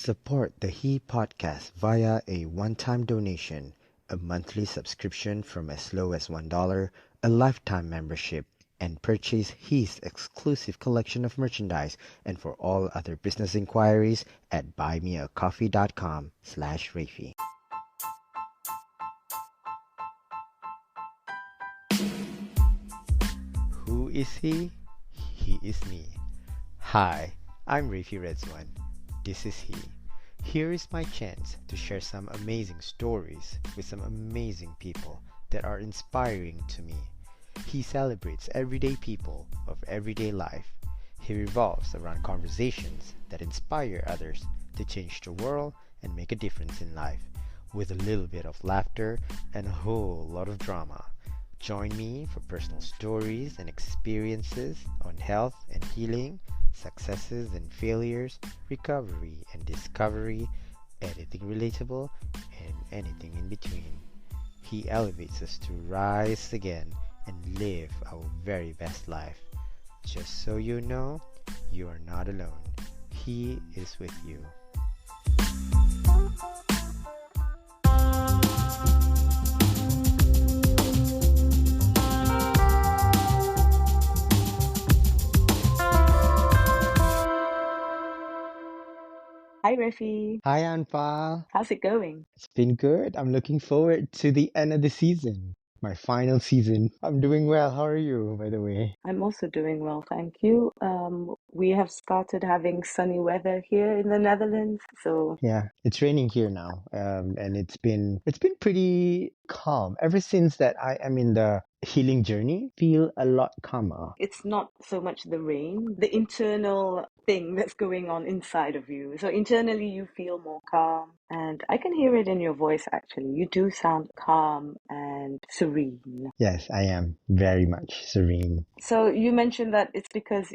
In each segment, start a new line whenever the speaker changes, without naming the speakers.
Support the He podcast via a one-time donation, a monthly subscription from as low as $1, a lifetime membership, and purchase He's exclusive collection of merchandise. And for all other business inquiries at buymeacoffee.com/Refie. Who is he? He is me. Hi, I'm Refie Redzuan. This is he. Here is my chance to share some amazing stories with some amazing people that are inspiring to me. He celebrates everyday people of everyday life. He revolves around conversations that inspire others to change the world and make a difference in life, with a little bit of laughter and a whole lot of drama. Join me for personal stories and experiences on health and healing, successes and failures, recovery and discovery, anything relatable, and anything in between. He elevates us to rise again and live our very best life. Just so you know, you are not alone. He is with you.
Hi, Refie.
Hi, Anfaal.
How's it going?
It's been good. I'm looking forward to the end of the season. My final season. I'm doing well. How are you, by the way?
I'm also doing well, thank you. We have started having sunny weather here in the Netherlands, so
Yeah, it's raining here now, and it's been pretty calm ever since that I am in the healing journey. Feel a lot calmer.
it's not so much the rain, the internal thing that's going on inside of you. So internally, you feel more calm, and I can hear it in your voice actually. You do sound calm and serene.
Yes, I am very much serene.
So you mentioned that it's because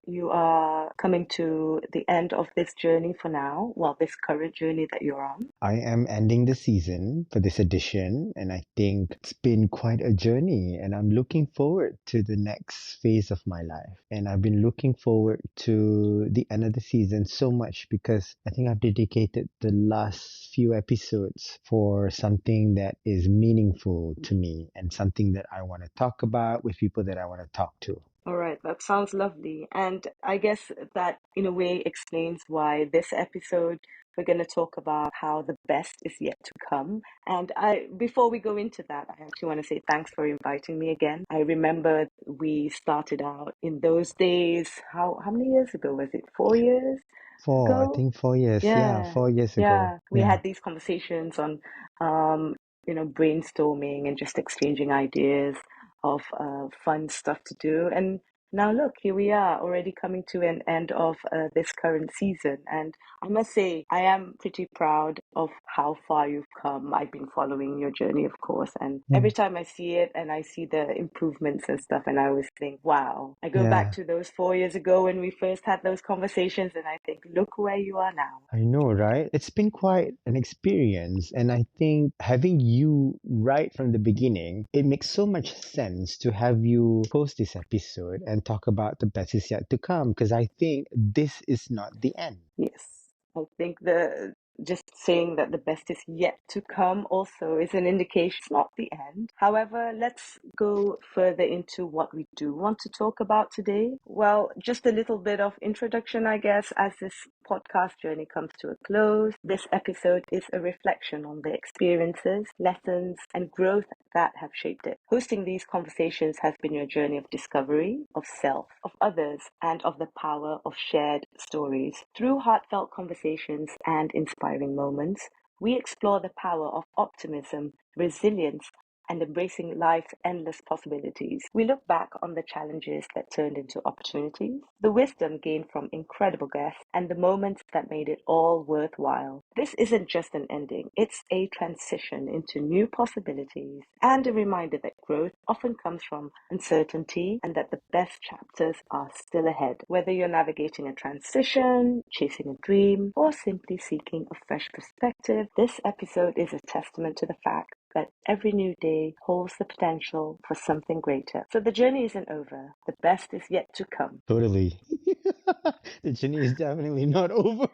you are coming to the end of this journey for now. Well, this current journey that you're on.
I am ending the season for this edition, and I think it's been quite a journey, and I'm looking forward to the next phase of my life. And I've been looking forward to the end of the season so much because I think I've dedicated the last few episodes for something that is meaningful to me and something that I want to talk about with people that I want to talk to.
All right, that sounds lovely. And I guess that in a way explains why this episode we're going to talk about how the best is yet to come. And before we go into that, I actually want to say thanks for inviting me again. I remember we started out in those days. How many years ago was it? 4 years
I
ago?
think 4 years. Yeah,
Yeah,
4 years ago.
yeah. We
Yeah.
had these conversations on, um, brainstorming and just exchanging ideas of fun stuff to do. And now look, here we are already coming to an end of this current season. And I must say, I am pretty proud of how far you've come. I've been following your journey, of course. And every
Mm.
time I see it and I see the improvements and stuff, and I always think, wow, I go back
Yeah.
to those 4 years ago when we first had those conversations, and I think, look where you are now.
I know, right? It's been quite an experience. And I think having you right from the beginning, it makes so much sense to have you post this episode and talk about the best is yet to come. Because I think this is not the end.
Yes, I think the just saying that the best is yet to come also is an indication it's not the end. However, let's go further into what we do want to talk about today. Well, just a little bit of introduction, I guess, as this podcast journey comes to a close. This episode is a reflection on the experiences, lessons, and growth that have shaped it. Hosting these conversations has been your journey of discovery, of self, of others, and of the power of shared stories. Through heartfelt conversations and inspiring moments, we explore the power of optimism, resilience, and embracing life's endless possibilities. We look back on the challenges that turned into opportunities, the wisdom gained from incredible guests, and the moments that made it all worthwhile. This isn't just an ending, it's a transition into new possibilities and a reminder that growth often comes from uncertainty and that the best chapters are still ahead. Whether you're navigating a transition, chasing a dream, or simply seeking a fresh perspective, this episode is a testament to the fact that every new day holds the potential for something greater. So the journey isn't over. The best is yet to come.
Totally. The journey is definitely not over.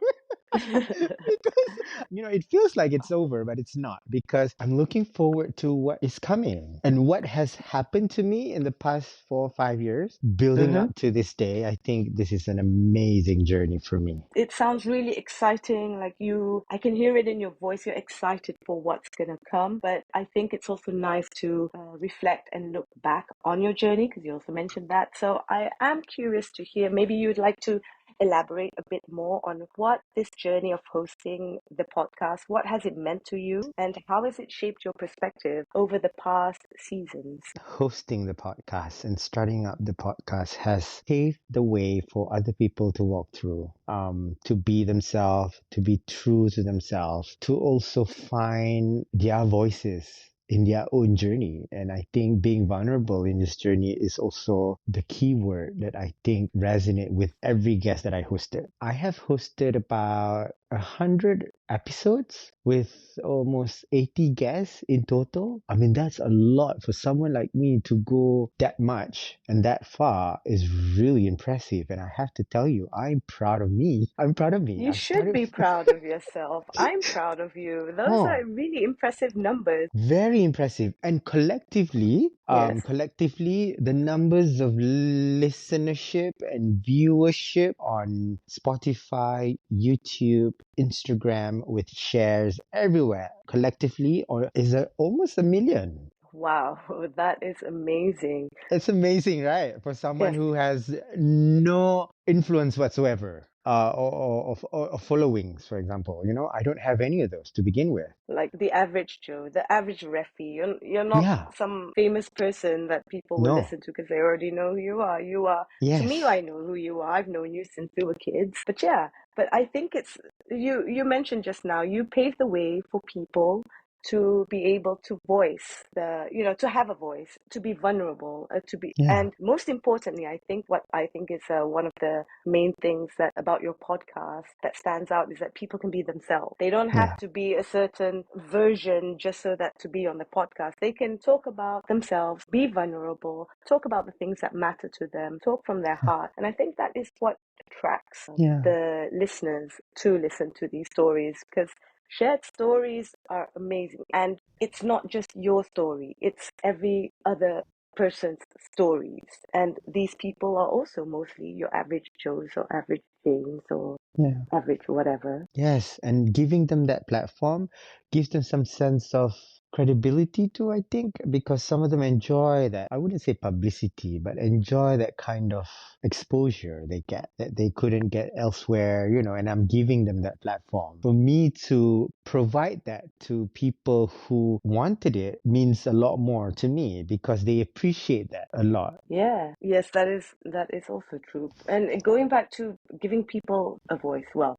Because it feels like it's over, but it's not, because I'm looking forward to what is coming and what has happened to me in the past 4 or 5 years building
Hmm.
up to this day. I think this is an amazing journey for me.
It sounds really exciting. Like I can hear it in your voice. You're excited for what's going to come. But I think it's also nice to reflect and look back on your journey because you also mentioned that. So I am curious to hear, maybe you'd like to elaborate a bit more on what this journey of hosting the podcast, what has it meant to you, and how has it shaped your perspective over the past seasons?
Hosting the podcast and starting up the podcast has paved the way for other people to walk through, to be themselves, to be true to themselves, to also find their voices in their own journey. And I think being vulnerable in this journey is also the key word that I think resonate with every guest that I hosted. I have hosted about 100 episodes with almost 80 guests in total. I mean, that's a lot for someone like me to go that much and that far is really impressive. And I have to tell you, I'm proud of me. I'm proud of me.
You
I've
should
started.
be proud of yourself. I'm proud of you. Those
Oh,
are really impressive numbers.
very impressive. And
Yes.
collectively, the numbers of listenership and viewership on Spotify, YouTube, Instagram, with shares everywhere, collectively, or is almost 1 million.
Wow, that is amazing.
It's amazing, right? For someone
Yes,
who has no influence whatsoever, or followings, for example. I don't have any of those to begin with.
like the average Joe, the average Refie. You're not
Yeah.
some famous person that people will
No.
listen to because they already know who you are. To me,
Yes.
I know who you are. I've known you since we were kids. But yeah, but I think it's you mentioned just now, you paved the way for people to be able to voice to have a voice, to be vulnerable,
Yeah.
and most importantly, I think what I think is one of the main things that about your podcast that stands out is that people can be themselves. They don't have
Yeah.
to be a certain version just so that to be on the podcast. They can talk about themselves, be vulnerable, talk about the things that matter to them, talk from their heart. And I think that is what attracts
Yeah.
the listeners to listen to these stories because shared stories are amazing. And it's not just your story, it's every other person's stories. And these people are also mostly your average Joes or average James or
Yeah.
average whatever.
Yes, and giving them that platform gives them some sense of credibility too, I think, because some of them enjoy that. I wouldn't say publicity, but enjoy that kind of exposure they get that they couldn't get elsewhere, and I'm giving them that platform. For me to provide that to people who wanted it means a lot more to me because they appreciate that a lot.
Yeah, yes, that is also true. And going back to giving people a voice, well,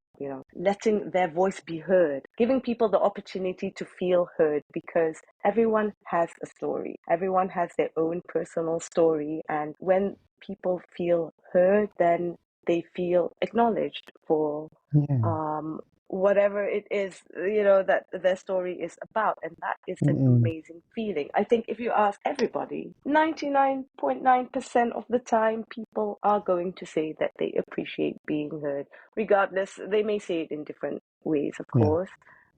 letting their voice be heard, giving people the opportunity to feel heard because everyone has a story. Everyone has their own personal story, and when people feel heard, then they feel acknowledged for
Yeah.
um whatever it is that their story is about, and that is an
Mm-mm.
amazing feeling. I think if you ask everybody, 99.9% of the time people are going to say that they appreciate being heard, regardless. They may say it in different ways, of
Yeah.
course,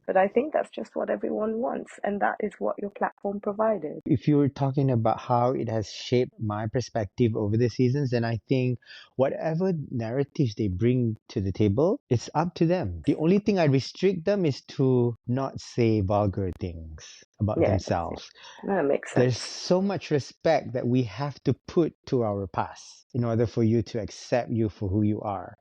but I think that's just what everyone wants, and that is what your platform provided.
If you were talking about how it has shaped my perspective over the seasons, then I think whatever narratives they bring to the table, it's up to them. The only thing I restrict them is to not say vulgar things about
Yes,
themselves.
that makes
There's
sense.
so much respect that we have to put to our past in order for you to accept you for who you are.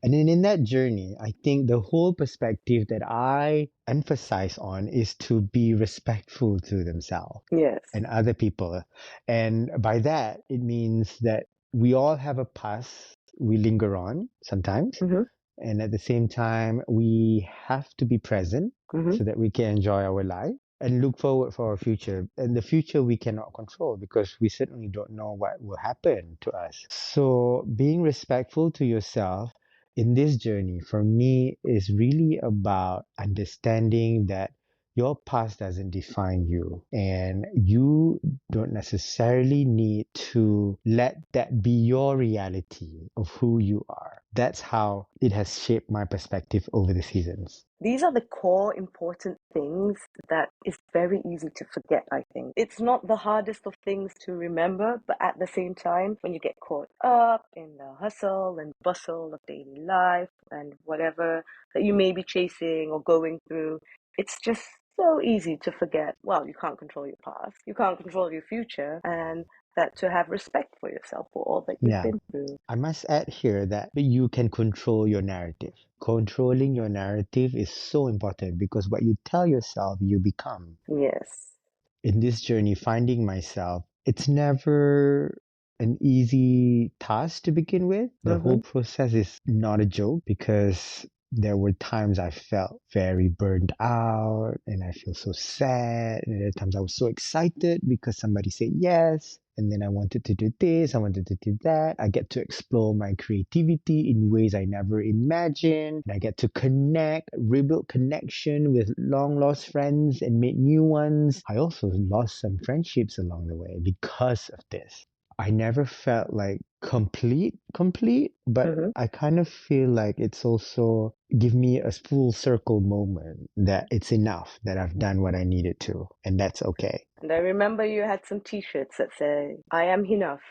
And then in that journey, I think the whole perspective that I emphasize on is to be respectful to themselves
Yes.
and other people. And by that, it means that we all have a past we linger on sometimes.
Mm-hmm.
And at the same time, we have to be present
Mm-hmm.
so that we can enjoy our life and look forward for our future. And the future we cannot control because we certainly don't know what will happen to us. So being respectful to yourself in this journey for me is really about understanding that Your past doesn't define you, and you don't necessarily need to let that be your reality of who you are. That's how it has shaped my perspective over the seasons.
These are the core important things that is very easy to forget, I think. It's not the hardest of things to remember, but at the same time, when you get caught up in the hustle and bustle of daily life and whatever that you may be chasing or going through, it's just so easy to forget. Well, you can't control your past, you can't control your future, and that to have respect for yourself for all that you've
Yeah.
been through.
I must add here that you can control your narrative. Controlling your narrative is so important because what you tell yourself, you become.
Yes.
In this journey, finding myself, it's never an easy task to begin with. The whole
Mm-hmm.
process is not a joke because there were times I felt very burned out and I feel so sad. And there are times I was so excited because somebody said yes. And then I wanted to do this, I wanted to do that. I get to explore my creativity in ways I never imagined. And I get to connect, rebuild connection with long lost friends and make new ones. I also lost some friendships along the way because of this. I never felt like complete, but
Mm-hmm.
I kind of feel like it's also give me a full circle moment that it's enough that I've done what I needed to, and that's okay.
And I remember you had some T-shirts that say, I am enough.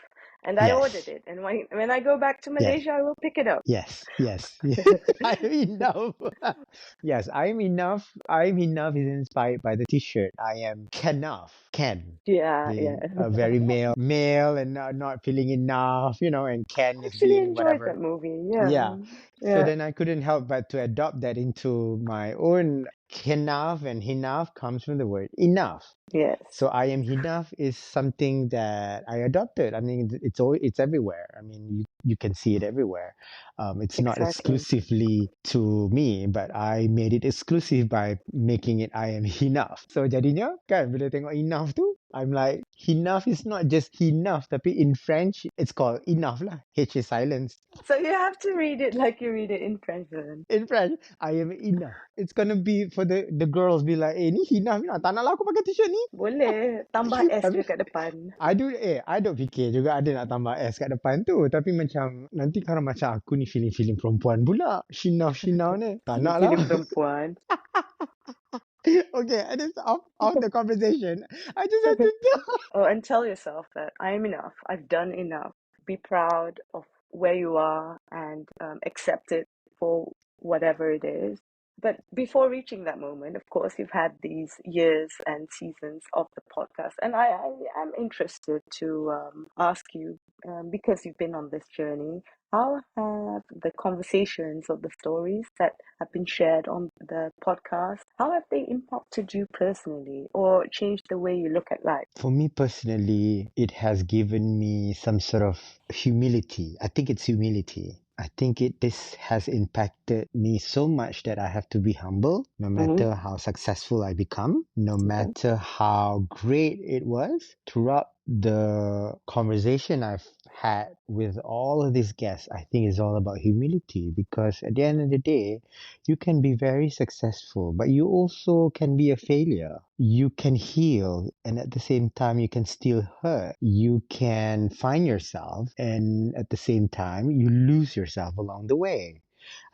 And I ordered
Yes,
it. And when I go back to
yes,
Malaysia, I will pick it up.
yes. I am enough. Yes, I am enough. I am enough is inspired by the T-shirt. I am enough. Ken
Yeah,
being
yeah.
a very male, and not feeling enough, and Ken
I
is
actually
being
enjoyed
whatever.
that movie. Yeah,
Yeah. So
yeah,
then I couldn't help but to adopt that into my own. Enough and enough comes from the word enough.
yes,
So I am enough is something that I adopted. I mean, it's everywhere. I mean, you can see it everywhere. It's not
exactly.
exclusively to me, but I made it exclusive by making it I am enough. So jadinya kan bila tengok enough tu, I'm like enough is not just enough, tapi in French it's called enough lah. H is silence.
So you have to read it like you read it in French then.
In French, I am enough. It's gonna be for the girls be like, ni enough, tak nak lah aku pakai t-shirt ni.
Boleh tambah S je
Tapi
kat depan.
I don't fikir juga ada nak tambah S kat depan tu. Tapi macam, nanti kalau macam aku ni feeling-feeling perempuan pula. She now ni. Tak nak lah.
Feeling-feeling perempuan.
Okay, and it's off the conversation. I just had to tell.
Oh, and tell yourself that I am enough. I've done enough. Be proud of where you are and accept it for whatever it is. But before reaching that moment, of course, you've had these years and seasons of the podcast. And I am interested to ask you, because you've been on this journey, how have the conversations or the stories that have been shared on the podcast, how have they impacted you personally or changed the way you look at life?
For me personally, it has given me some sort of humility. I think it's humility. I think this has impacted me so much that I have to be humble no
Mm-hmm.
matter how successful I become, no
Okay.
matter how great it was. Throughout the conversation I've had with all of these guests, I think it's all about humility because at the end of the day, you can be very successful, but you also can be a failure. You can heal, and at the same time, you can still hurt. You can find yourself, and at the same time, you lose yourself along the way.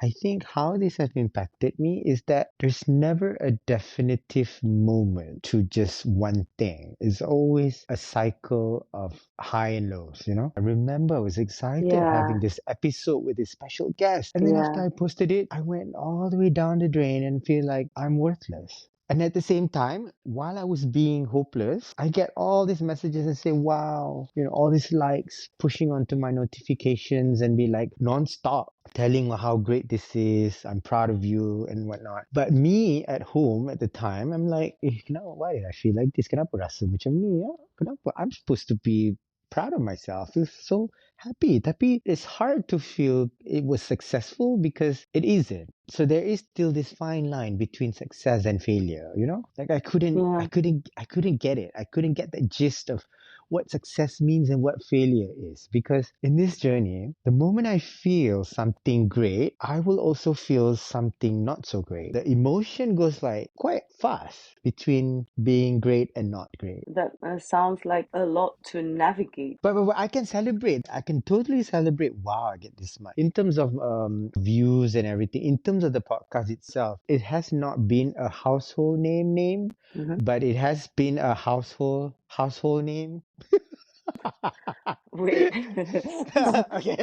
I think how this has impacted me is that there's never a definitive moment to just one thing. It's always a cycle of high and lows. I remember I was excited
Yeah,
having this episode with this special guest. And then after
yeah,
I posted it, I went all the way down the drain and feel like I'm worthless. And at the same time, while I was being hopeless, I get all these messages and say, wow, all these likes pushing onto my notifications and be like nonstop telling how great this is. I'm proud of you and whatnot. But me at home at the time, I'm like, kenapa? Why did I feel like this? Kenapa rasa macam ni? Ya? Kenapa? I'm supposed to be proud of myself. Feel so happy. Tapi it's hard to feel it was successful because it isn't. So there is still this fine line between success and failure. Like I couldn't
yeah.
I couldn't I couldn't get it. I couldn't get the gist of what success means and what failure is. Because in this journey, the moment I feel something great, I will also feel something not so great. The emotion goes like quite fast between being great and not great.
That sounds like a lot to navigate.
But I can celebrate. I can totally celebrate. Wow, I get this much. In terms of views and everything, in terms of the podcast itself, it has not been a household name,
Hmm.
but it has been a household name.
Wait.
Okay.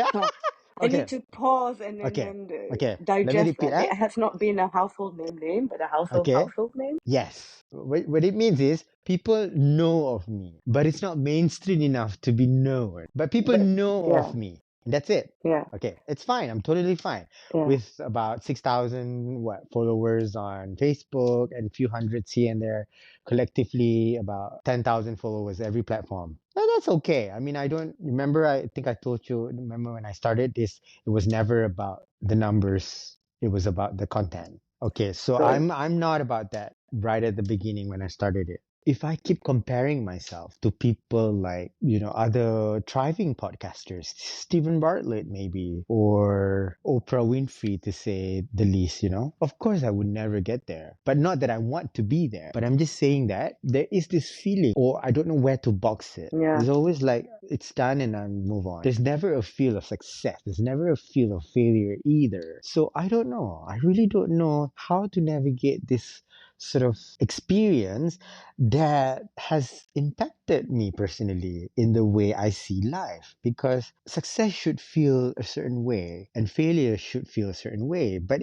I need
Okay.
to pause and
Okay.
then
Okay. Let me
digest
repeat.
that. It has not been a household name, but a
Okay.
household name.
Yes. What it means is people know of me, but it's not mainstream enough to be known. But people
But
know
yeah,
of me. That's it.
yeah,
Okay. It's fine. I'm totally fine.
yeah.
With about 6,000 followers on Facebook and a few hundreds here and there, collectively about 10,000 followers every platform. That's okay. I mean, I don't remember. I think I told you, remember when I started this, it was never about the numbers. It was about the content. Okay, so
Good.
I'm not about that right at the beginning when I started it. If I keep comparing myself to people like, other thriving podcasters, Stephen Bartlett maybe, or Oprah Winfrey to say the least, of course I would never get there. But not that I want to be there, but I'm just saying that there is this feeling, or I don't know where to box it.
Yeah.
It's always like it's done and I move on. There's never a feel of success. There's never a feel of failure either. So I don't know. I really don't know how to navigate this sort of experience that has impacted me personally in the way I see life. Because success should feel a certain way and failure should feel a certain way, but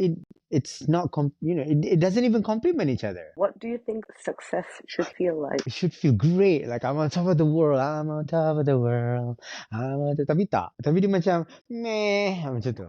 it's not it doesn't even complement each other.
What do you think success should feel like?
It should feel great. Like I'm on top of the world. I'm on top of the world. I'm on top. Tapi tak. Tapi dia macam meh. Macam tu.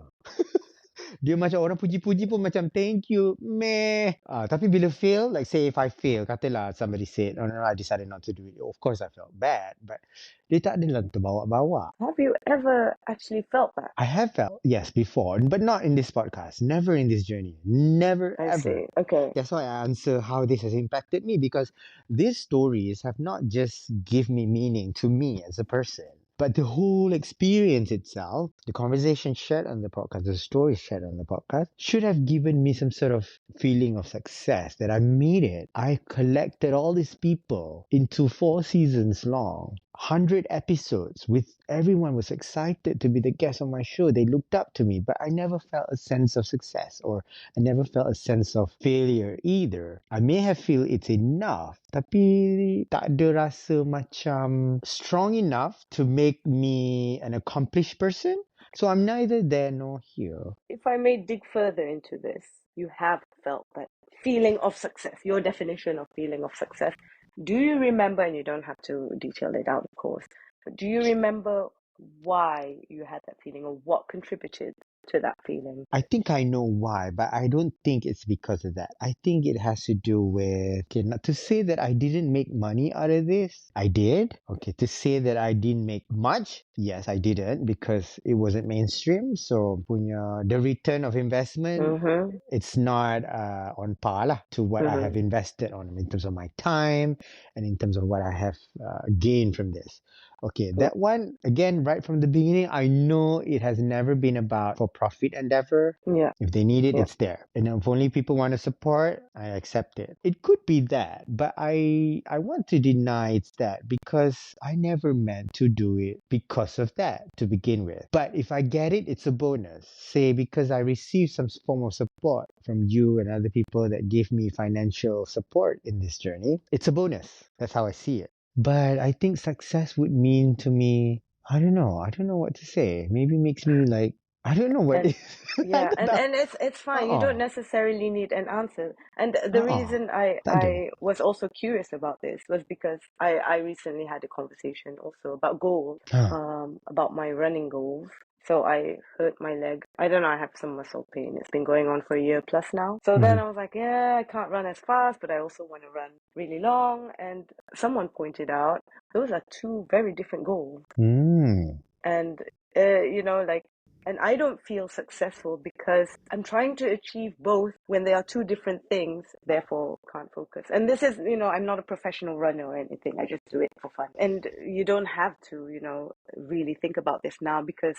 Dia macam orang puji-puji pun macam thank you. Meh. Tapi bila fail, like say if I fail, katalah somebody said, oh no, I decided not to do it. Of course I felt bad. But dia tak adalah terbawa-bawa.
Have you ever actually felt that?
I have felt, yes, before, but not in this podcast. Never in this journey. Never,
I
ever.
see. Okay.
That's why I answer how this has impacted me because these stories have not just give me meaning to me as a person, but the whole experience itself, the conversation shared on the podcast, the stories shared on the podcast, should have given me some sort of feeling of success that I made it. I collected all these people into 4 seasons long. 100 episodes with everyone was excited to be the guest on my show. They looked up to me, but I never felt a sense of success or I never felt a sense of failure either. I may have feel it's enough, tapi tak ada rasa macam strong enough to make me an accomplished person. So I'm neither there nor here.
If I may dig further into this, you have felt that feeling of success, your definition of feeling of success. Do you remember, and you don't have to detail it out, of course, but do you remember why you had that feeling or what contributed to that feeling?
I think I know why, but I don't think it's because of that. I think it has to do with, okay, not to say that I didn't make money out of this. I did. Okay, to say that I didn't make much. Yes, I didn't because it wasn't mainstream. So the return of investment,
Mm-hmm.
it's not on par lah to what I have
Mm-hmm.
invested on in terms of my time and in terms of what I have gained from this. Okay,
Good.
that one, again, right from the beginning, I know it has never been about for profit endeavor.
Yeah.
If they need it,
Yeah.
it's there. And if only people want to support, I accept it. It could be that, but I want to deny it's that because I never meant to do it because of that to begin with. But if I get it, it's a bonus. Say because I received some form of support from you and other people that gave me financial support in this journey, it's a bonus. That's how I see it. But I think success would mean to me, I don't know. I don't know what to say. Maybe makes me like, I don't know what
And
it I
yeah,
don't know.
and it's fine. You don't
Oh,
necessarily need an answer. And the
oh,
reason I
tak ada.
I was also curious about this was because I recently had a conversation also about goals,
Huh.
about my running goals. So I hurt my leg. I don't know, I have some muscle pain. It's been going on for a year plus now. So then
Mhm.
I was like, yeah, I can't run as fast, but I also want to run really long. And someone pointed out those are two very different goals.
Mm.
And like And I don't feel successful because I'm trying to achieve both when they are two different things, therefore can't focus. And this is, I'm not a professional runner or anything. I just do it for fun. And you don't have to, really think about this now because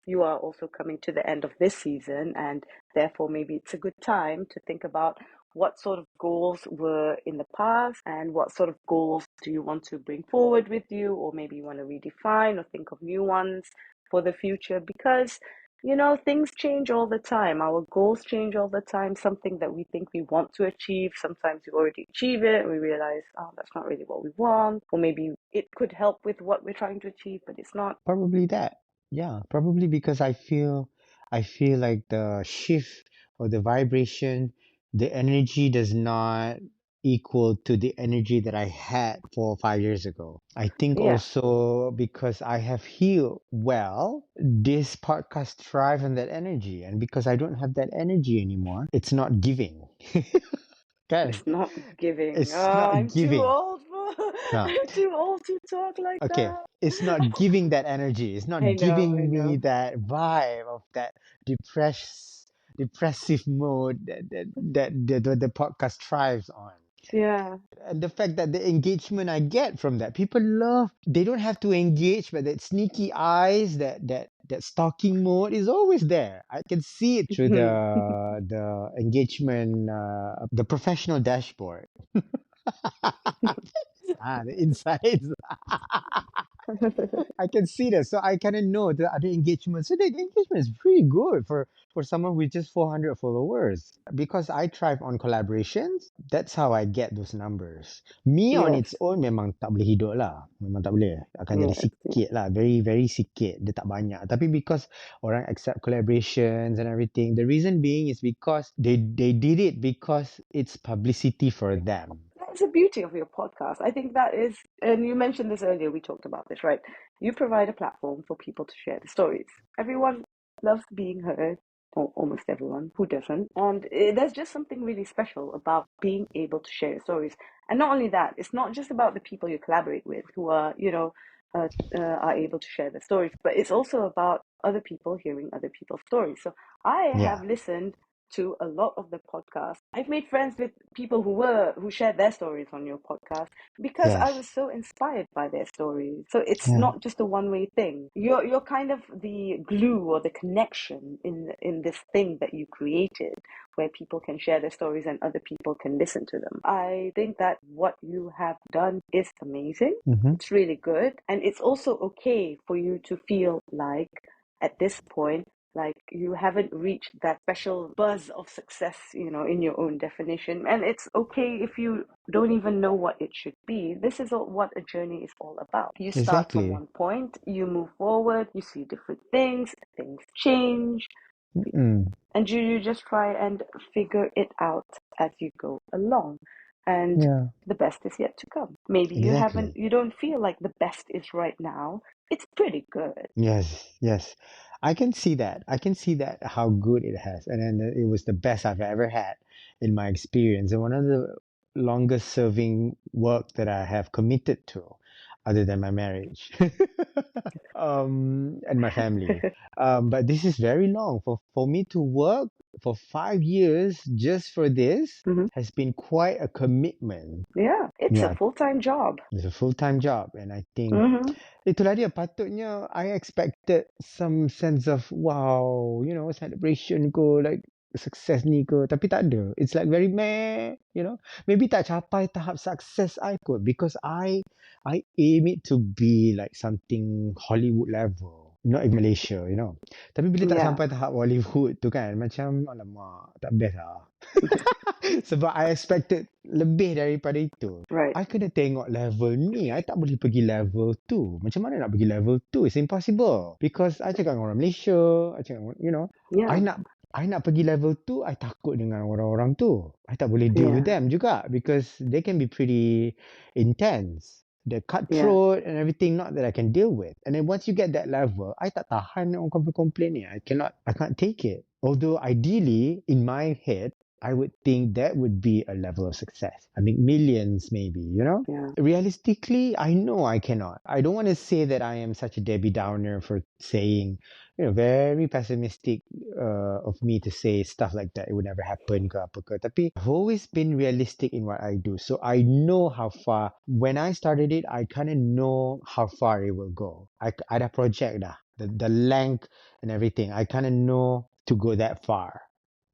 you are also coming to the end of this season, and therefore maybe it's a good time to think about what sort of goals were in the past and what sort of goals do you want to bring forward with you, or maybe you want to redefine or think of new ones for the future, because things change all the time. Our goals change all the time. Something that we think we want to achieve, sometimes we already achieve it and we realize, oh, that's not really what we want, or maybe it could help with what we're trying to achieve, but it's not.
Probably that. Yeah, probably because I feel like the shift or the vibration, the energy does not equal to the energy that I had 4 or 5 years ago. I think
Yeah.
also because I have healed well, this podcast thrive on that energy. And because I don't have that energy anymore, it's not giving. Kan?
It's not giving.
It's not
I'm too
giving.
old for.
No.
I'm too old to talk like
Okay,
that.
it's not giving that energy. It's
I
not
know, I
giving me
know.
that vibe of that depressive mode that the podcast thrives on.
Yeah.
And the fact that the engagement I get from that, people love. They don't have to engage, but that sneaky eyes, that stalking mode is always there. I can see it through the engagement, the professional dashboard. The insights. I can see that. So I kind of know the other engagement. So the engagement is pretty good for someone with just 400 followers. Because I thrive on collaborations, that's how I get those numbers. Me on
Yes.
its own memang tak boleh hidup lah. Memang tak boleh. Akan jadi
Yes.
sikit lah. Very, very sikit. Dia tak banyak. Tapi because orang accept collaborations and everything, the reason being is because they did it because it's publicity for them.
That's the beauty of your podcast. I think that is, and you mentioned this earlier, we talked about this, right? You provide a platform for people to share the stories. Everyone loves being heard, or almost everyone. Who doesn't? And there's just something really special about being able to share your stories. And not only that, it's not just about the people you collaborate with who are, are able to share their stories, but it's also about other people hearing other people's stories. So I have
Yeah.
listened to a lot of the podcasts. I've made friends with people who shared their stories on your podcast because I
Yes.
was so inspired by their stories. So it's
Yeah.
not just a one-way thing. You're kind of the glue or the connection in this thing that you created, where people can share their stories and other people can listen to them. I think that what you have done is amazing.
Mm-hmm.
It's really good, and it's also okay for you to feel like at this point, like you haven't reached that special buzz of success, in your own definition. And it's okay if you don't even know what it should be. This is what a journey is all about. You start from
Exactly.
one point, you move forward, you see different things change,
Mm-mm.
and you just try and figure it out as you go along. And
Yeah.
the best is yet to come. Maybe
Exactly.
you don't feel like the best is right now. It's pretty good.
Yes, yes. I can see that. I can see that how good it has. And then it was the best I've ever had in my experience. And one of the longest serving work that I have committed to, other than my marriage. And my family. But this is very long. For me to work for 5 years just for this
Hmm.
has been quite a commitment.
Yeah, it's a
Yeah,
full-time job.
it's a full-time job. And I think
Hmm.
itulah dia, patutnya I expected some sense of wow, celebration ke, like success ni ke, tapi tak ada. It's like very meh. Maybe tak capai tahap sukses I kot because I aim it to be like something Hollywood level, not in Malaysia. Tapi bila tak
Yeah,
sampai tahap Hollywood tu kan, macam alamak, tak best lah. Sebab I expected lebih daripada itu.
right.
I kena tengok level ni. I tak boleh pergi level tu. Macam mana nak pergi level tu? It's impossible. Because I cakap dengan orang Malaysia. I cakap, I
Yeah,
nak I nak pergi level tu, I takut dengan orang-orang tu. I tak boleh deal with
yeah,
them juga. Because they can be pretty intense. The
yeah,
cutthroat and everything, not that I can deal with. And then once you get that level, I tak tahan orang complain ni. I can't take it. Although ideally, in my head, I would think that would be a level of success. I mean, millions maybe, you know?
Yeah.
Realistically, I know I cannot. I don't want to say that I am such a Debbie Downer for saying, very pessimistic of me to say stuff like that. It would never happen ke apa ke. Tapi I've always been realistic in what I do. So I know how far. When I started it, I kind of know how far it will go. I dah project dah. The length and everything. I kind of know to go that far,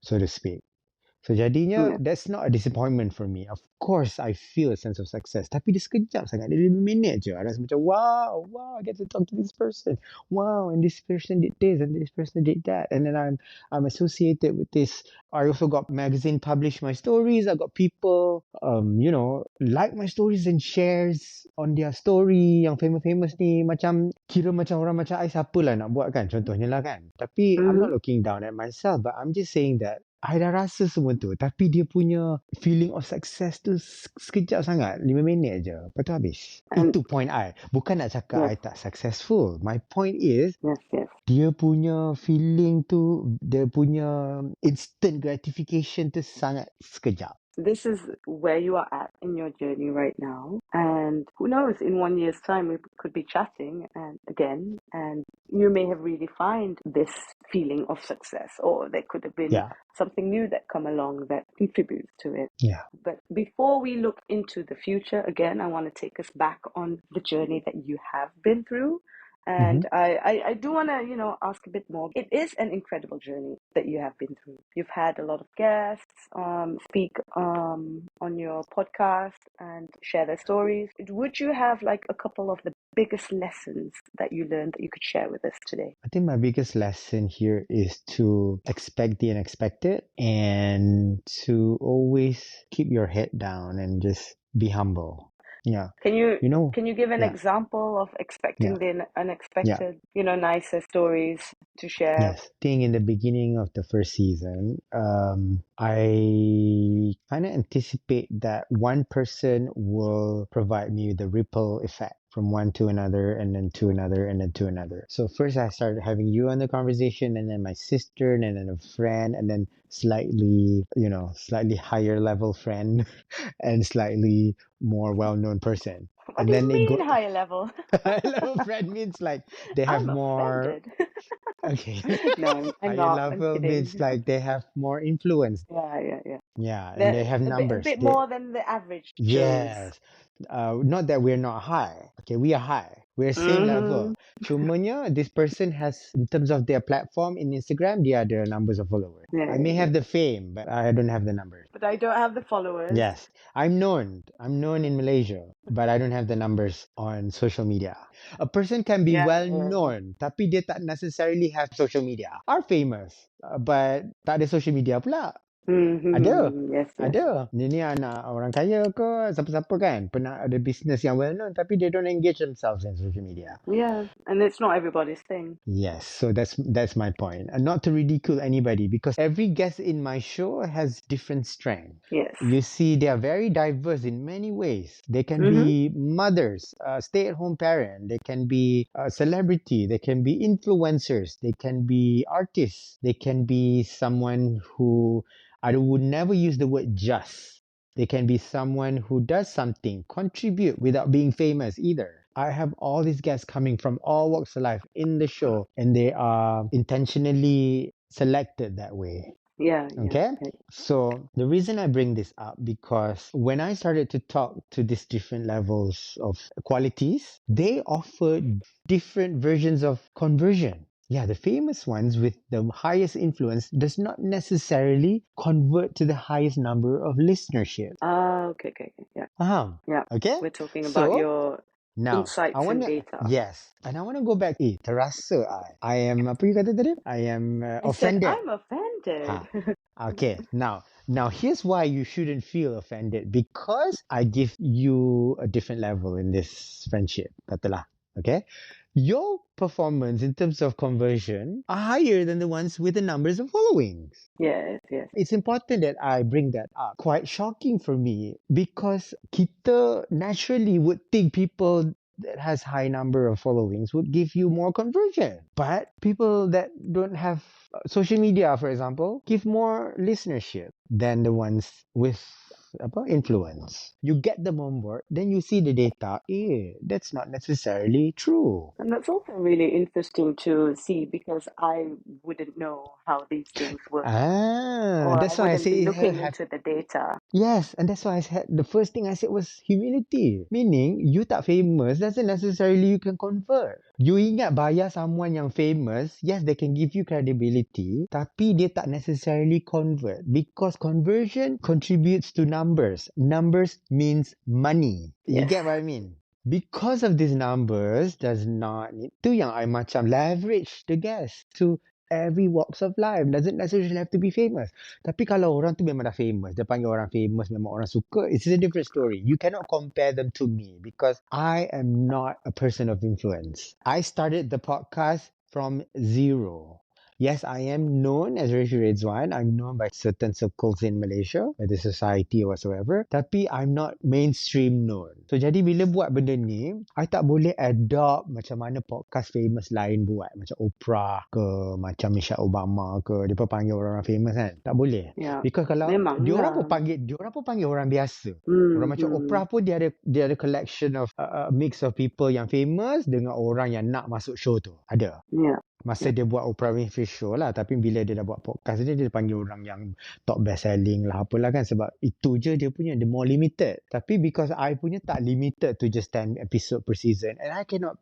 so to speak. So jadinya
Yeah.
that's not a disappointment for me. Of course I feel a sense of success. Tapi dia sekejap sangat. Dia 5 minit je. I rasa macam wow, I get to talk to this person. Wow, and this person did this and this person did that. And then I'm associated with this. I also got magazine publish my stories. I got people like my stories and shares on their story yang famous-famous ni. Macam kira macam orang macam I siapa lah nak buat kan. Contohnya lah kan. Tapi I'm
Mm-hmm.
not looking down at myself, but I'm just saying that I dah rasa semua tu. Tapi dia punya feeling of success tu sekejap sangat. 5 minit je. Lepas tu habis.
And
Itu point I. Bukan nak cakap
yes,
I tak successful. My point is,
yes.
dia punya feeling tu, dia punya instant gratification tu sangat sekejap.
This is where you are at in your journey right now. And who knows, in 1 year's time, we could be chatting and again, and you may have redefined this feeling of success, or there could have been
Yeah.
something new that come along that contributes to it.
Yeah.
But before we look into the future, again, I want to take us back on the journey that you have been through. And I do want to, ask a bit more. It is an incredible journey that you have been through. You've had a lot of guests speak on your podcast and share their stories. Would you have like a couple of the biggest lessons that you learned that you could share with us today?
I think my biggest lesson here is to expect the unexpected and to always keep your head down and just be humble. Yeah.
Can you
You know,
can you give an
yeah.
example of expecting
Yeah.
the unexpected, nicer stories to share?
Yes. I think in the beginning of the first season, I kind of anticipate that one person will provide me with the ripple effect from one to another and then to another and then to another. So first I started having you on the conversation and then my sister and then a friend and then slightly higher level friend and slightly more well-known person.
What
And
do
then
you
it
mean
go
high level?
high level friend means like they have
I'm
more.
offended.
Okay.
No, I'm
Higher
not. I'm
level
kidding.
means like they have more influence.
Yeah.
Yeah, and they
The,
have
a bit, a
numbers.
bit more than the average Joes.
Yes. Not that we're not high. Okay, we are high. We're same
Mm-hmm.
level. Cumanya, this person has, in terms of their platform in Instagram, they are the numbers of followers. I may
Yeah.
have the fame, but I don't have the numbers.
But I don't have the followers.
Yes, I'm known. I'm known in Malaysia, but I don't have the numbers on social media. A person can be
Yeah.
well known, tapi dia tak necessarily have social media. Are famous, but tak ada social media pula. Ada.
Mm-hmm. Yes.
Ada. Dia ni anak orang kaya ke, siapa-siapa kan. Pernah ada business yang well known, tapi they don't engage themselves in social media.
Yeah, and it's not everybody's thing.
Yes, so that's my point. And not to ridicule anybody, because every guest in my show has different strengths.
Yes.
You see, they are very diverse in many ways. They can be mothers, stay-at-home parent. They can be a celebrity. They can be influencers. They can be artists. They can be someone who I would never use the word just. They can be someone who does something, contribute without being famous either. I have all these guests coming from all walks of life in the show, and they are intentionally selected that way.
Yeah.
Okay. So the reason I bring this up, because when I started to talk to these different levels of qualities, they offer different versions of conversion. Yeah, the famous ones with the highest influence does not necessarily convert to the highest number of listenership.
Okay. Yeah.
Yeah. Okay.
We're talking about
So
your
now,
insights
I
and
wanna
data.
yes, and I wanna go back. Terasa I am apa you kata tadi? I am
I said
offended.
I'm offended.
Okay, now here's why you shouldn't feel offended, because I give you a different level in this friendship. Katalah, okay? Your performance in terms of conversion are higher than the ones with the numbers of followings.
Yes.
It's important that I bring that up. Quite shocking for me, because kita naturally would think people that has high number of followings would give you more conversion. But people that don't have social media, for example, give more listenership than the ones with influence. You get them on board, then you see the data. That's not necessarily true.
And that's also really interesting to see because I wouldn't know how these things work, or I
That's why I
wouldn't be
say
looking into the data.
yes, and that's why I said the first thing I said was humility. Meaning, you tak famous doesn't necessarily you can convert. You ingat bayar someone yang famous, yes, they can give you credibility, tapi dia tak necessarily convert because conversion contributes to numbers. Numbers means money. You
Yes.
get what I mean? Because of these numbers does not need tu yang I macam leverage the guest to every walks of life. Doesn't necessarily have to be famous. Tapi kalau orang tu memang dah famous, dia panggil orang famous, memang orang suka, it's a different story. You cannot compare them to me because I am not a person of influence. I started the podcast from zero. Yes, I am known as Refie Redzuan. I'm known by certain circles in Malaysia, by the society or whatsoever. Tapi I'm not mainstream known. So jadi bila buat benda ni, I tak boleh adopt macam mana podcast famous lain buat. Macam Oprah ke, macam Michelle Obama ke. Dia pun panggil orang-orang famous kan. Tak boleh.
Ya,
Because kalau
memanglah.
dia orang pun panggil orang biasa.
Hmm,
Orang macam Oprah pun dia ada collection of a mix of people yang famous dengan orang yang nak masuk show tu. Ada.
Ya.
Masa dia buat Oprah Winfrey Show lah. Tapi bila dia dah buat podcast dia panggil orang yang top best selling lah apalah kan. Sebab itu je dia punya. Dia more limited. Tapi because I punya tak limited to just 10 episode per season. And I cannot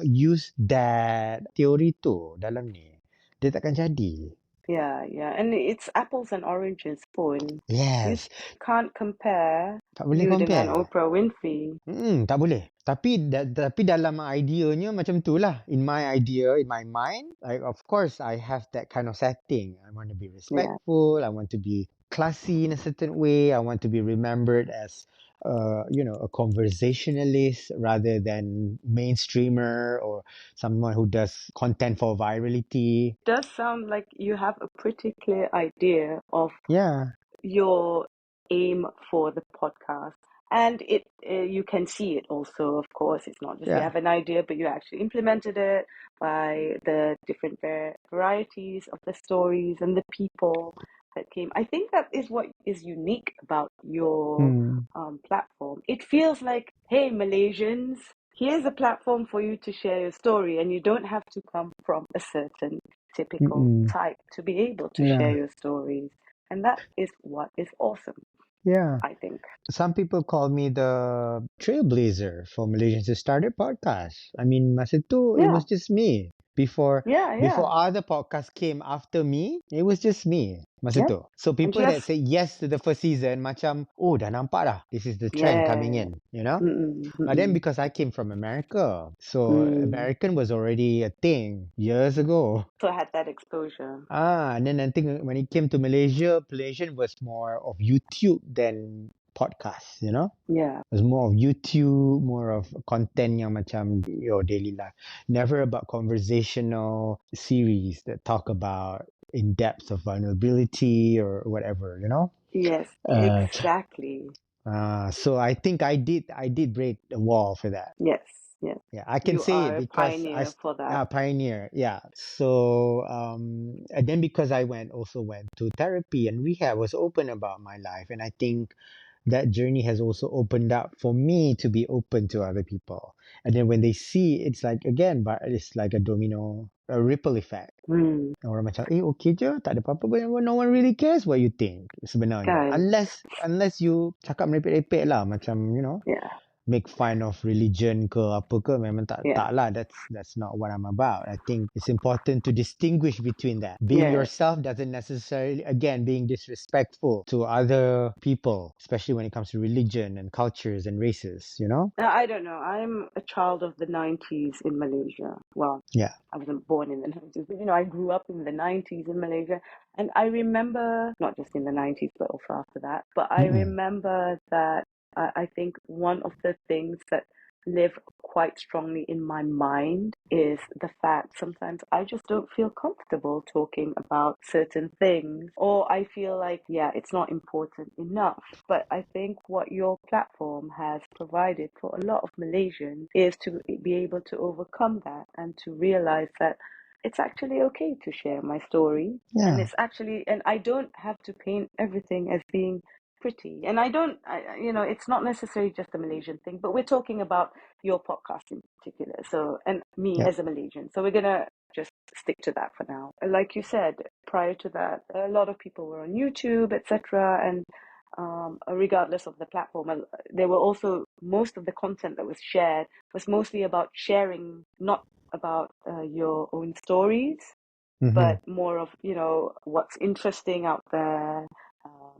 use that teori tu dalam ni. Dia takkan jadi.
Yeah, yeah. And it's apples and oranges pun. You
Yes.
can't compare
Tak boleh
you dengan
compare.
Oprah Winfrey.
Tak boleh. Tapi dalam ideanya macam tu lah. In my idea, in my mind, of course I have that kind of setting. I want to be respectful. I want to be classy in a certain way. I want to be remembered as a conversationalist rather than mainstreamer or someone who does content for virality.
It does sound like you have a pretty clear idea of
Yeah.
your aim for the podcast. And you can see it also, of course. It's not just you have an idea, but you actually implemented it by the different varieties of the stories and the people that came. I think that is what is unique about your platform. It feels like, hey, Malaysians, here's a platform for you to share your story, and you don't have to come from a certain typical type to be able to share your stories. And that is what is awesome.
Yeah.
I think.
Some people call me the trailblazer for Malaysians who started podcasts. I mean, masa tu, it was just me. Before other podcasts came after me, it was just me. Masa tu. So people that say yes to the first season, macam, oh, dah nampak dah. This is the trend coming in, you know? But then because I came from America, so American was already a thing years ago.
So I had that exposure.
And then I think when it came to Malaysia, Malaysian was more of YouTube than podcast, you know?
Yeah.
It was more of YouTube, more of content yang macam your daily life. Never about conversational series that talk about in depth of vulnerability or whatever, you know?
Yes, exactly.
So I think I did break the wall for that.
Yes.
Yeah, I can say it because
pioneer for that.
Pioneer. Yeah. So and then because I also went to therapy and rehab, was open about my life, and I think that journey has also opened up for me to be open to other people. And then when they see, it's like again, but it's like a ripple effect. Orang macam, okay je, tak ada apa-apa. No one really cares what you think sebenarnya. Unless you cakap merepek-repek lah, macam, you know.
Yeah.
Make fun of religion ke apa ke, memang tak lah. That's not what I'm about. I think it's important to distinguish between that. Being yourself doesn't necessarily, again, being disrespectful to other people, especially when it comes to religion and cultures and races, you know?
I don't know. I'm a child of the 90s in Malaysia. Well, I wasn't born in the 90s, but, you know, I grew up in the 90s in Malaysia. And I remember, not just in the 90s, but also after that, but I remember that I think one of the things that live quite strongly in my mind is the fact sometimes I just don't feel comfortable talking about certain things, or I feel like, yeah, it's not important enough. But I think what your platform has provided for a lot of Malaysians is to be able to overcome that and to realize that it's actually okay to share my story. And
Yeah.
it's actually, and I don't have to paint everything as being pretty. And I don't, it's not necessarily just a Malaysian thing, but we're talking about your podcast in particular. So, and me
Yep.
as a Malaysian. So we're going to just stick to that for now. Like you said, prior to that, a lot of people were on YouTube, etc. And regardless of the platform, there were also most of the content that was shared was mostly about sharing, not about your own stories,
Mm-hmm.
but more of, what's interesting out there,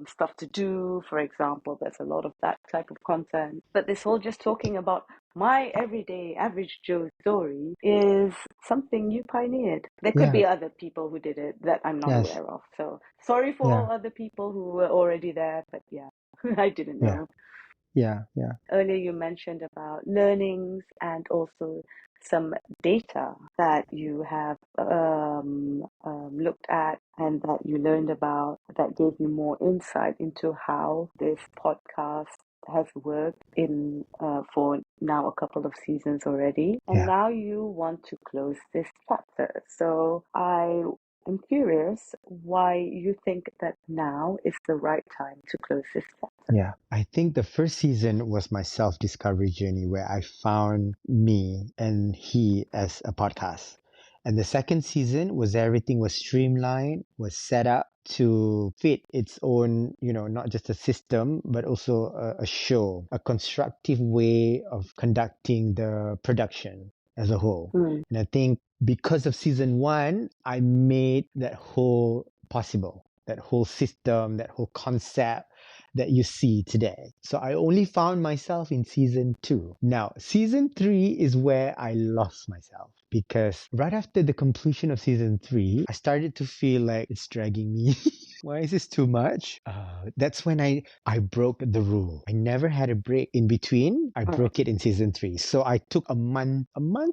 stuff to do, for example. There's a lot of that type of content. But this whole just talking about my everyday average Joe story is something you pioneered. There could
Yeah.
be other people who did it that I'm not
Yes.
aware of. So sorry for
Yeah.
all other people who were already there, but yeah, I didn't
Yeah.
know.
Yeah. Yeah.
Earlier, you mentioned about learnings and also some data that you have looked at and that you learned about that gave you more insight into how this podcast has worked in for now a couple of seasons already. And
Yeah.
now you want to close this chapter. So I'm curious why you think that now is the right time to close this chapter.
Yeah, I think the first season was my self discovery journey where I found me and he as a podcast. And the second season was everything was streamlined, was set up to fit its own, not just a system, but also a show, a constructive way of conducting the production as a whole.
Mm,
And I think because of season one, I made that whole possible, that whole system, that whole concept that you see today. So I only found myself in season two. Now, season three is where I lost myself because right after the completion of season three, I started to feel like it's dragging me. Why is this too much? That's when I broke the rule. I never had a break in between. I
all right.
broke it in season three. So I took a month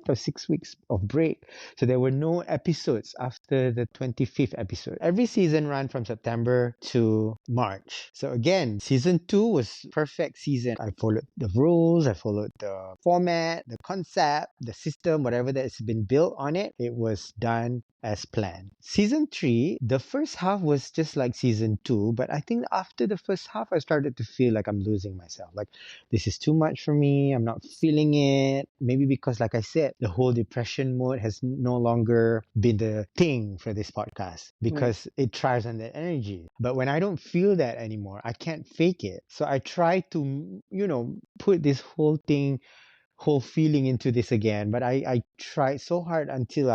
or 6 weeks of break. So there were no episodes after the 25th episode. Every season ran from September to March. So again, season two was perfect season. I followed the rules, I followed the format, the concept, the system, whatever that's been built on it. It was done as planned. Season three, the first half was just like season two, but I think after the first half, I started to feel like I'm losing myself. Like, this is too much for me. I'm not feeling it. Maybe because, like I said, the whole depression mode has no longer been the thing for this podcast
Right.
because it thrives on that energy. But when I don't feel that anymore, I can't fake it. So I try to, put this whole feeling into this again. But I tried so hard until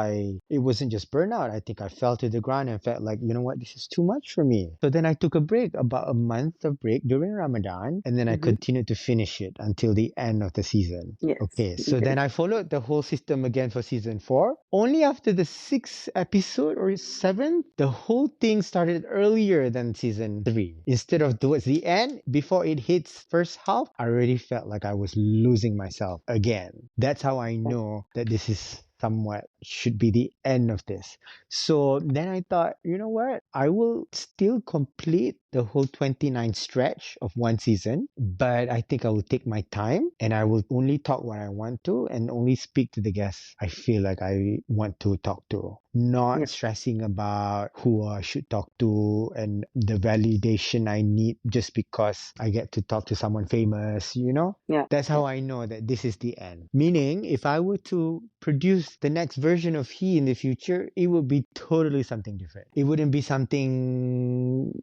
it wasn't just burnout. I think I fell to the ground and felt like, you know what, this is too much for me. So then I took a break, about a month of break during Ramadan, and then I
Mm-hmm.
continued to finish it until the end of the season.
Yes,
Okay,
you
so then
did.
I followed the whole system again for season four. Only after the sixth episode or seventh, the whole thing started earlier than season three. Instead of towards the end, before it hits first half, I already felt like I was losing myself again. That's how I
Yeah.
know that this is somewhat should be the end of this. So then I thought, you know what? I will still complete the whole 29 stretch of one season, but I think I will take my time and I will only talk what I want to and only speak to the guests I feel like I want to talk to.
Yeah.
Not stressing about who I should talk to and the validation I need just because I get to talk to someone famous.
Yeah.
That's
Yeah.
how I know that this is the end. Meaning, if I were to produce the next version of he in the future, it would be totally something different. It wouldn't be something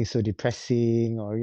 so depressing, or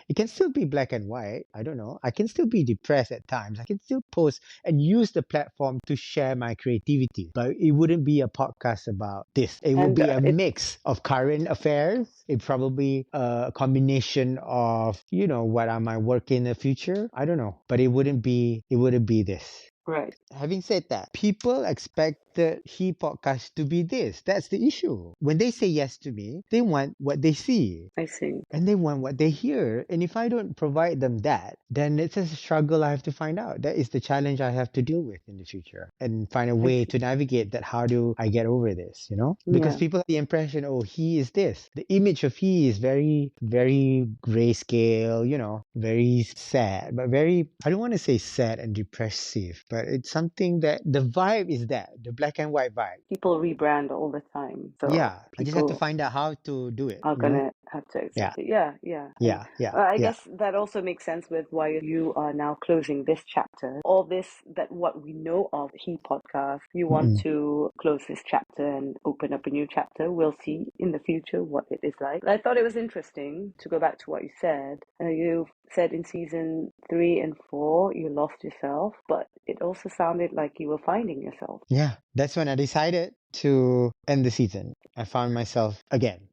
it can still be black and white. I don't know, I can still be depressed at times. I can still post and use the platform to share my creativity, but it wouldn't be a podcast about this. It would
And
be a
it
mix of current affairs. It probably a combination of what I might work in the future. I don't know, but it wouldn't be this.
right.
Having said that, people expect expected He podcast to be this. That's the issue. When they say yes to me, they want what they see.
I see.
And they want what they hear. And if I don't provide them that, then it's a struggle I have to find out. That is the challenge I have to deal with in the future and find a
I
way
see.
to navigate that. How do I get over this, you know? Because
Yeah.
people have the impression, oh, he is this. The image of he is very, very grayscale, you know, very sad, but very, I don't want to say sad and depressive, but it's something that the vibe is that, the black and white vibe.
People rebrand all the time. So
Yeah. I just have to
people
find out how to do it,
are
you know?
gonna have to
Yeah.
accept it. Yeah, yeah. And
Yeah. Yeah.
I
Yeah.
guess that also makes sense with why you are now closing this chapter. All this, that what we know of He podcast, you want
Mm-mm.
to close this chapter and open up a new chapter. We'll see in the future what it is like. I thought it was interesting to go back to what you said. You said in season 3 and 4 you lost yourself, but it also sounded like you were finding yourself.
Yeah, that's when I decided to end the season. I found myself again.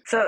So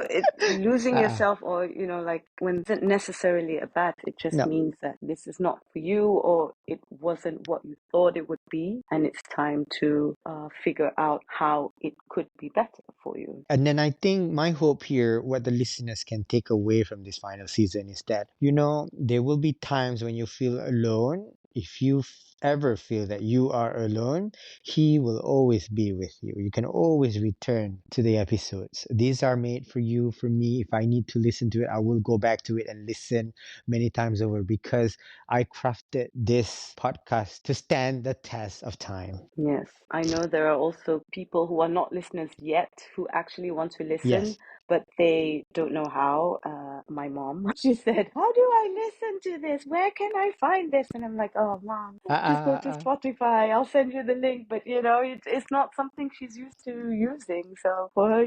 losing
uh,
yourself, or like when it isn't necessarily a bad, it just
no.
means that this is not for you, or it wasn't what you thought it would be, and it's time to figure out how it could be better for you.
And then I think my hope here, what the listeners can take away from this final season is that, you know, there will be times when you feel alone. If you ever feel that you are alone, He will always be with you. You can always return to the episodes. These are made for you, for me. If I need to listen to it, I will go back to it and listen many times over because I crafted this podcast to stand the test of time.
Yes, I know there are also people who are not listeners yet who actually want to listen,
Yes.
but they don't know how. My mom, she said, "How do I listen to this? Where can I find this?" And I'm like, "Oh, mom, just go to
Uh,
Spotify. I'll send you the link." But it's not something she's used to using. So for her,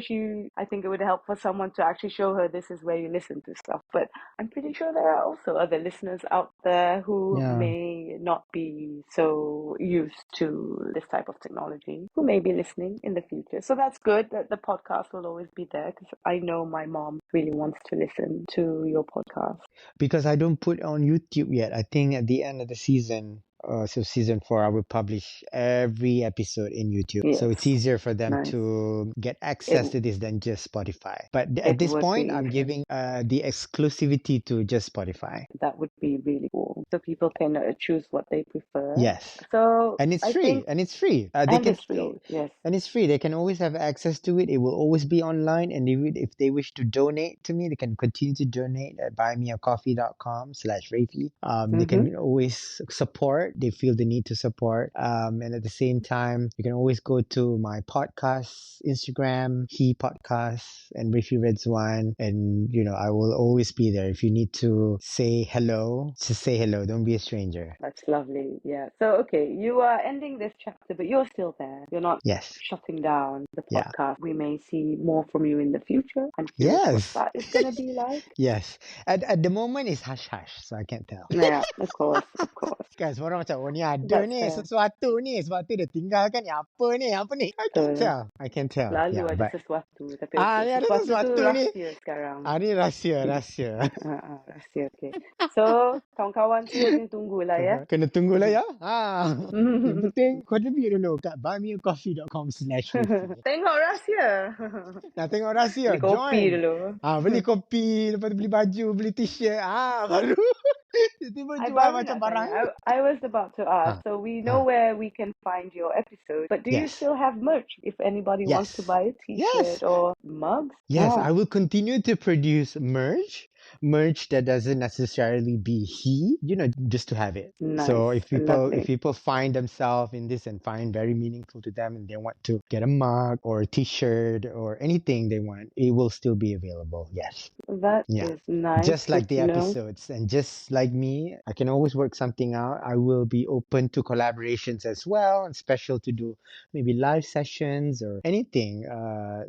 I think it would help for someone to actually show her this is where you listen to stuff. But I'm pretty sure there are also other listeners out there who
yeah.
may not be so used to this type of technology, who may be listening in the future. So that's good that the podcast will always be there, because I know my mom really wants to listen to your podcast.
Because I don't put on YouTube yet. I think at the end of the season, so season 4, I will publish every episode in YouTube. So
Yes,
it's easier for them
nice.
to get
It
access to this than just Spotify. But at
it
this
would
point,
be
I'm giving the exclusivity to just Spotify.
that would be really cool. So people can choose what they prefer.
Yes.
So
And it's
I
free.
think,
And it's free. They
and
can
it's
still,
free. Yes.
and it's free. They can always have access to it. It will always be online. And if they wish to donate to me, they can continue to donate at buymeacoffee.com/Rafi. They
Mm-hmm.
can always support. They feel the need to support. And at the same time, you can always go to my podcast, Instagram, He Podcast, and Refie Redzuan. And, you know, I will always be there. If you need to say hello, just say hello. Don't be a stranger.
That's lovely. Yeah. So, okay, you are ending this chapter, but you're still there. You're not
Yes.
shutting down the
Yeah.
podcast. We may see more from you in the future. I'm curious what
Yes.
that is going to be like.
Yes. At the moment it's hush hush, so I can't tell.
Yeah, of course, of course.
Kan semua orang macam, oh ni ada
That's
ni,
fair.
sesuatu ni, sebab tu dia tinggalkan ni, apa ni, apa ni. I can't
Betul.
tell. I can't tell.
Selalu
Yeah,
ada
but
sesuatu, tapi okay,
ni ada
sesuatu tu
sesuatu ni.
rahsia sekarang.
Ni rahsia.
Rahsia, okay. So, kawan-kawan semua kena tunggulah ya.
Kena tunggulah ya. Yang penting contribute dulu kat buymeacoffee.com/Rifi.
Tengok rahsia.
Nak tengok rahsia,
Beli kopi
join.
dulu.
Beli kopi, lepas tu beli baju, beli t-shirt. Baru tiba-tiba
I
jual
baru
macam
nak
barang.
tanya. I was about to ask.
Ah,
So we know
ah.
where we can find your episode, but do you
Yes.
still have merch if anybody wants to
Yes.
buy a t-shirt
Yes.
or mugs?
Yes,
Oh,
I will continue to produce merch that doesn't necessarily be he, just to have it. So
nice. Lovely.
if people find themselves in this and find very meaningful to them and they want to get a mug or a t-shirt or anything they want, it will still be available. Yes.
That
Yeah.
is nice.
Just like
Good
the
to know.
episodes and just like me, I can always work something out. I will be open to collaborations as well, and special to do maybe live sessions or anything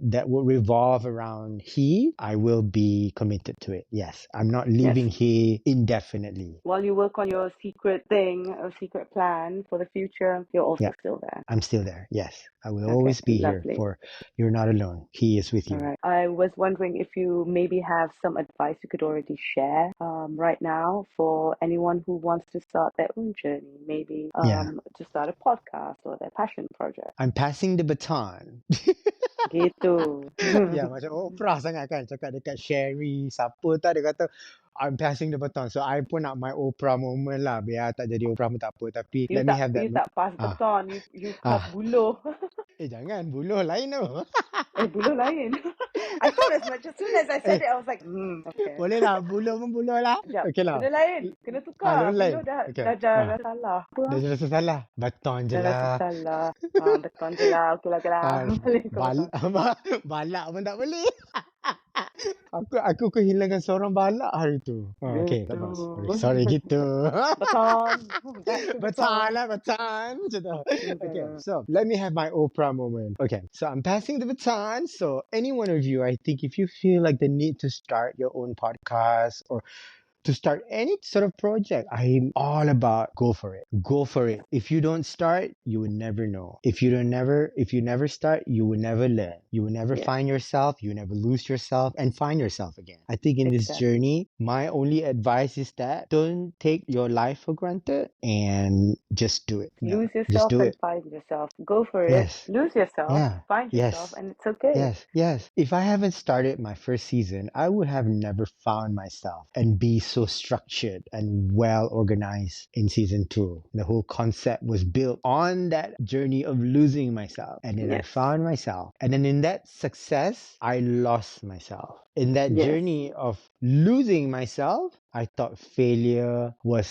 that will revolve around he. I will be committed to it. Yes. Yes, I'm not
Yes.
leaving here indefinitely.
While you work on your secret thing, or secret plan for the future, you're also
Yeah,
still there.
I'm still there. Yes, I will
Okay,
always be here
lovely.
for you're not alone. He is with
All
you.
right. I was wondering if you maybe have some advice you could already share right now for anyone who wants to start their own journey, maybe
Yeah,
to start a podcast or their passion project.
I'm passing the baton.
Gitu.
Ya, macam Oprah sangat kan cakap dekat Sherry, siapa tak dia kata I'm passing the baton. So I pun nak my Oprah moment lah. Biar tak jadi Oprah pun tak apa. Tapi let me have that.
You tak pass
Ah,
baton, you pass
ah.
buluh.
Jangan buluh lain tu.
Buluh lain. I thought as much. As soon as I said
eh,
it, I was like, okay.
boleh lah. Buluh pun buluh lah.
Sekejap,
Okay lah.
benda lain. Kena tukar.
Benda lain.
Buluh dah,
Okay.
dah, dah, dah salah. Apa?
Dah rasa salah. Baton je
Dah rasa
lah.
salah. Beton je lah. Okay lah. Boleh kau potong.
Balak pun tak boleh. aku kehilangan seorang balak hari tu. Okay, tak
Gitu.
apa. Sorry gitu.
Baton. Back to
Baton
baton.
lah, baton. Macam tu. Okay,
Yeah.
so let me have my Oprah moment. Okay, so I'm passing the baton. So any one of you, I think if you feel like the need to start your own podcast or to start any sort of project, I'm all about go for it. Go for it. If you don't start, you will never know. If you never start, you will never learn. You will never
Yeah,
find yourself. You will never lose yourself and find yourself again. I think in this
exactly.
journey, my only advice is that don't take your life for granted and just do it. Yeah,
Lose
just
yourself
do
and
it.
find yourself. Go for it.
Yes.
Lose yourself.
Yeah.
Find yourself,
Yes.
and it's okay.
Yes, yes. If I haven't started my first season, I would have never found myself and be so structured and well organized in season two. The whole concept was built on that journey of losing myself. And then I
Yes.
found myself. And then in that success, I lost myself. In that
Yes.
journey of losing myself, I thought failure was,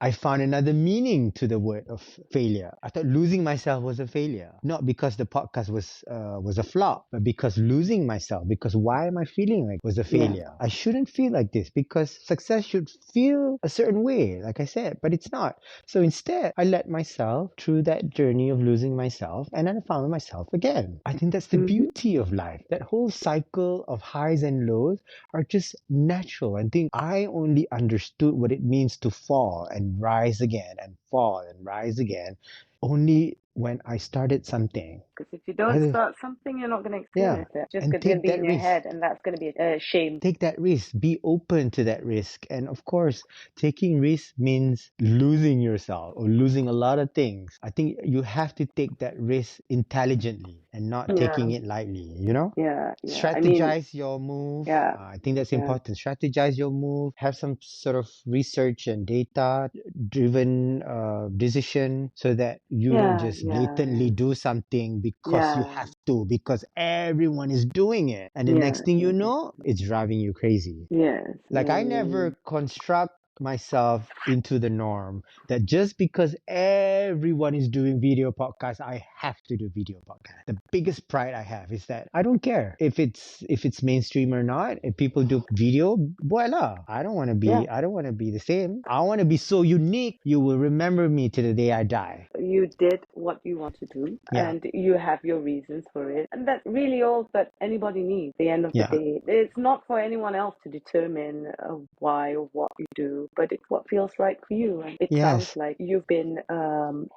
I found another meaning to the word of failure. I thought losing myself was a failure, not because the podcast was a flop, but because losing myself, because why am I feeling like was a
Yeah.
failure? I shouldn't feel like this because success should feel a certain way, like I said, but it's not. So instead, I let myself through that journey of losing myself and then I found myself again. I think that's the beauty of life. That whole cycle of highs and lows are just natural. I think I only understood what it means to fall and rise again and fall and rise again only when I started something.
Because if you don't
Other-
start something, you're not going to
Yeah,
experience it. Just
and
going to
take
be
that
in your
risk.
head, and that's going to be a shame.
Take that risk. Be open to that risk. And of course, taking risk means losing yourself or losing a lot of things. I think you have to take that risk intelligently and not taking it lightly, you know?
Yeah. I mean,
Strategize your move.
yeah.
I think that's
Yeah.
important. Strategize your move. Have some sort of research and data driven decision so that you don't just blatantly do something because you have to, because everyone is doing it. And the next thing you know, it's driving you crazy.
Yes.
Like I never construct myself into the norm that just because everyone is doing video podcast, I have to do video podcast. The biggest pride I have is that I don't care if it's mainstream or not. If people do video, voila. I don't want to be the same. I want to be so unique. You will remember me to the day I die.
You did what you want to do,
Yeah.
and you have your reasons for it, and that's really all that anybody needs. At the end of
Yeah.
the day, it's not for anyone else to determine why or what you do, but it's what feels right for you. And it sounds like you've been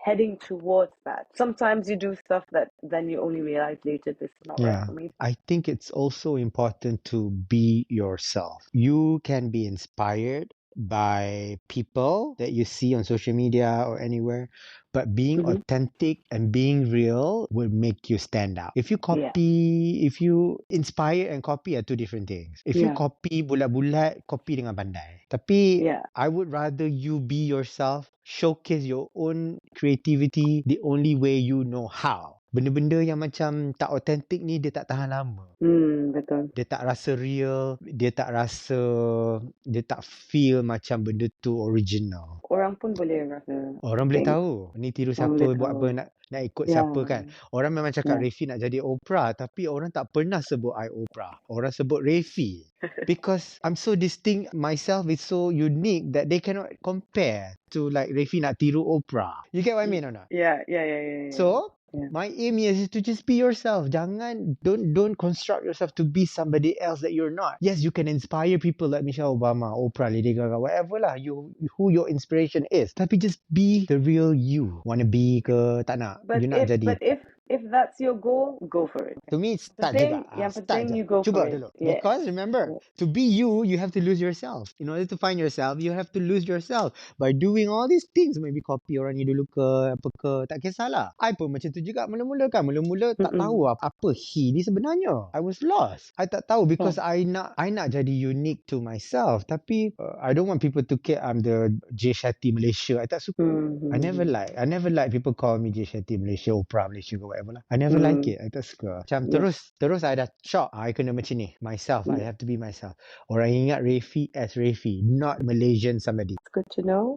heading towards that. Sometimes you do stuff that then you only realize later this is not right for me.
I think it's also important to be yourself. You can be inspired by people that you see on social media or anywhere, but being authentic and being real will make you stand out. If you inspire and copy are two different things. If you copy bulat-bulat, copy dengan pandai. Tapi I would rather you be yourself, showcase your own creativity the only way you know how. Benda-benda yang macam tak authentic ni dia tak tahan lama.
Betul.
Dia tak rasa real, dia tak feel macam benda tu original.
Orang pun boleh rasa.
Orang boleh tahu ni tiru siapa, buat apa, nak ikut siapa kan. Orang memang cakap Refie nak jadi Oprah, tapi orang tak pernah sebut I Oprah. Orang sebut Refie. Because I'm so distinct, myself is so unique that they cannot compare to like Refie nak tiru Oprah. You get what I mean or not?
Yeah.
So
Yeah.
My aim is to just be yourself. Don't construct yourself to be somebody else that you're not. Yes, you can inspire people like Michelle Obama, Oprah, Lady Gaga, whatever lah. Who your inspiration is. Tapi just be the real you. Wanna be ke tak nak?
But
You nak
if
jadi.
but if that's your goal, go for it.
To me, start juga.
Yang
Start
penting
je.
you go for
Cuba
it.
dulu.
Yes.
Because remember,
Yes.
to be you, you have to lose yourself. In order to find yourself, you have to lose yourself. By doing all these things, maybe copy orang ni dulu ke, apa ke, tak kisahlah. I pun macam tu juga mula-mula kan. Mula-mula tak tahu apa he ni sebenarnya. I was lost. I tak tahu because
Yeah.
I nak jadi unique to myself. Tapi I don't want people to care I'm the J Shetty Malaysia. I tak suka. I never like people call me J Shetty Malaysia, Oprah Malaysia ke whatever lah. I never like it. I tak suka. Macam terus I dah shock. I kena macam ni. Myself. I have to be myself. Orang ingat Refie as Refie, not Malaysian somebody.
It's good to know.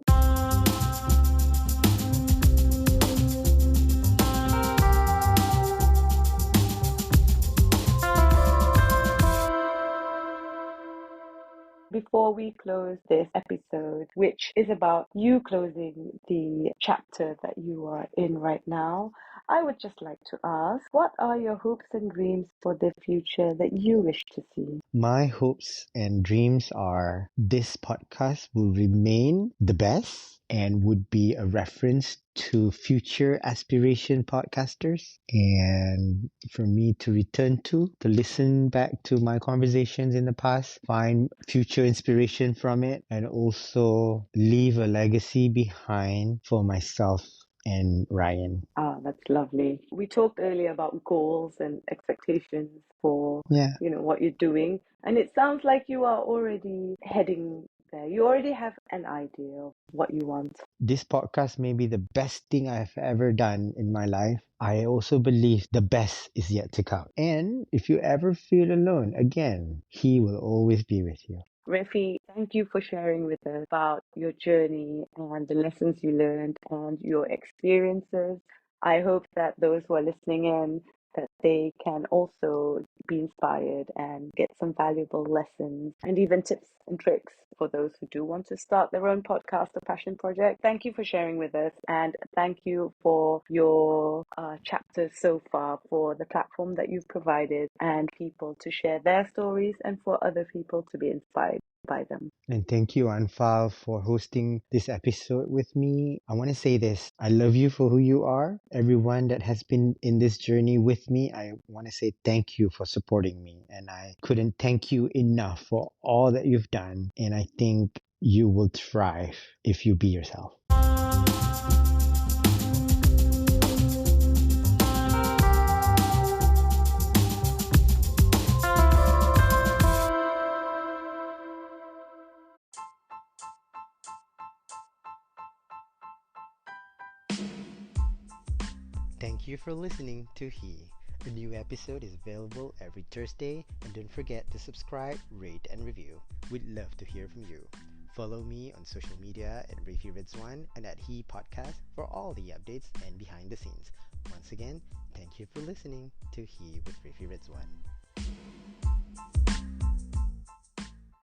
Before we close this episode, which is about you closing the chapter that you are in right now, I would just like to ask, what are your hopes and dreams for the future that you wish to see?
My hopes and dreams are this podcast will remain the best and would be a reference to future aspiration podcasters and for me to return to listen back to my conversations in the past, find future inspiration from it, and also leave a legacy behind for myself and Ryan.
Ah, that's lovely. We talked earlier about goals and expectations for,
Yeah.
what you're doing, and it sounds like you are already heading there. You already have an idea of what you want.
This podcast may be the best thing I've ever done in my life. I also believe the best is yet to come. And if you ever feel alone, again, he will always be with you.
Refie, thank you for sharing with us about your journey and the lessons you learned and your experiences. I hope that those who are listening in, that they can also be inspired and get some valuable lessons and even tips and tricks for those who do want to start their own podcast or passion project. Thank you for sharing with us, and thank you for your chapters so far, for the platform that you've provided and people to share their stories and for other people to be inspired by them.
And thank you, Anfaal, for hosting this episode with me. I want to say this. I love you for who you are. Everyone that has been in this journey with me, I want to say thank you for supporting me. And I couldn't thank you enough for all that you've done. And I think you will thrive if you be yourself. Thank you for listening to He. A new episode is available every Thursday, and don't forget to subscribe, rate, and review. We'd love to hear from you. Follow me on social media at Refie Redzuan and at He Podcast for all the updates and behind the scenes. Once again, thank you for listening to He with Refie Redzuan.